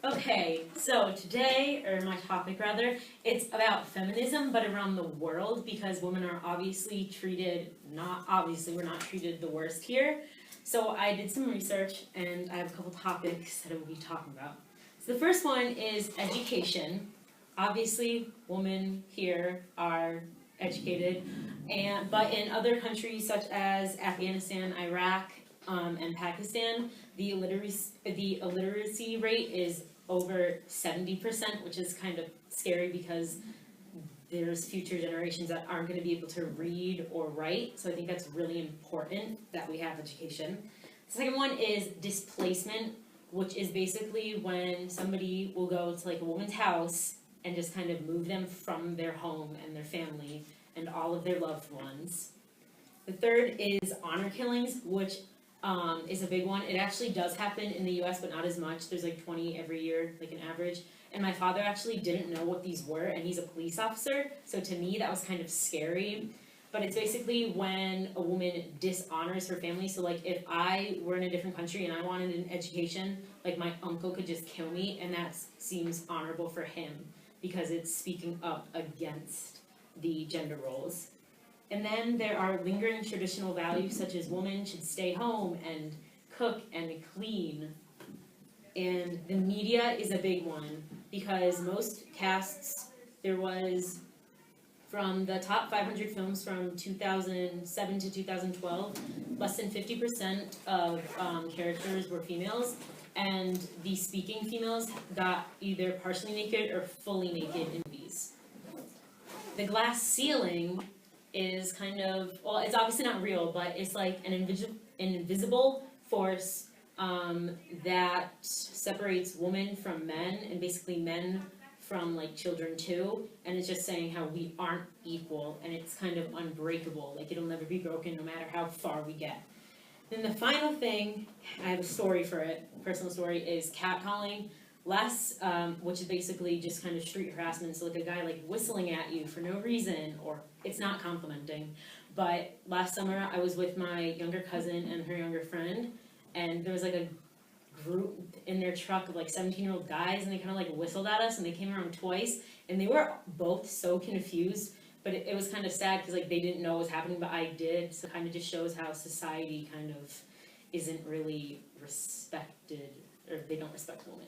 Okay, so today, or my topic rather, it's about feminism, but around the world, because women are obviously treated, we're not treated the worst here. So I did some research, and I have a couple topics that I will be talking about. So the first one is education. Obviously, women here are educated, but in other countries such as Afghanistan, Iraq, and Pakistan, the illiteracy rate is over 70%, which is kind of scary because there's future generations that aren't going to be able to read or write. So I think that's really important that we have education. The second one is displacement, which is basically when somebody will go to like a woman's house and just kind of move them from their home and their family and all of their loved ones. The third is honor killings, which is a big one. It actually does happen in the US, but not as much. There's like 20 every year, like an average. And my father actually didn't know what these were, and he's a police officer. So to me, that was kind of scary. But it's basically when a woman dishonors her family. So like if I were in a different country and I wanted an education, like my uncle could just kill me, and that seems honorable for him because it's speaking up against the gender roles. And then there are lingering traditional values such as women should stay home and cook and clean. And the media is a big one because most casts, there was, from the top 500 films from 2007 to 2012, less than 50% of characters were females, and the speaking females got either partially naked or fully naked in movies. The glass ceiling is kind of, well, it's obviously not real, but it's like an invisible force that separates women from men, and basically men from like children too, and it's just saying how we aren't equal, and it's kind of unbreakable, like it'll never be broken no matter how far we get. Then the final thing, I have a story for it, personal story, is catcalling. Which is basically just kind of street harassment, so like a guy like whistling at you for no reason, or it's not complimenting. But last summer I was with my younger cousin and her younger friend, and there was like a group in their truck of like 17-year-old guys, and they kind of like whistled at us, and they came around twice, and they were both so confused, but it was kind of sad because like they didn't know what was happening, but I did, so it kind of just shows how society kind of isn't really respected, or they don't respect women.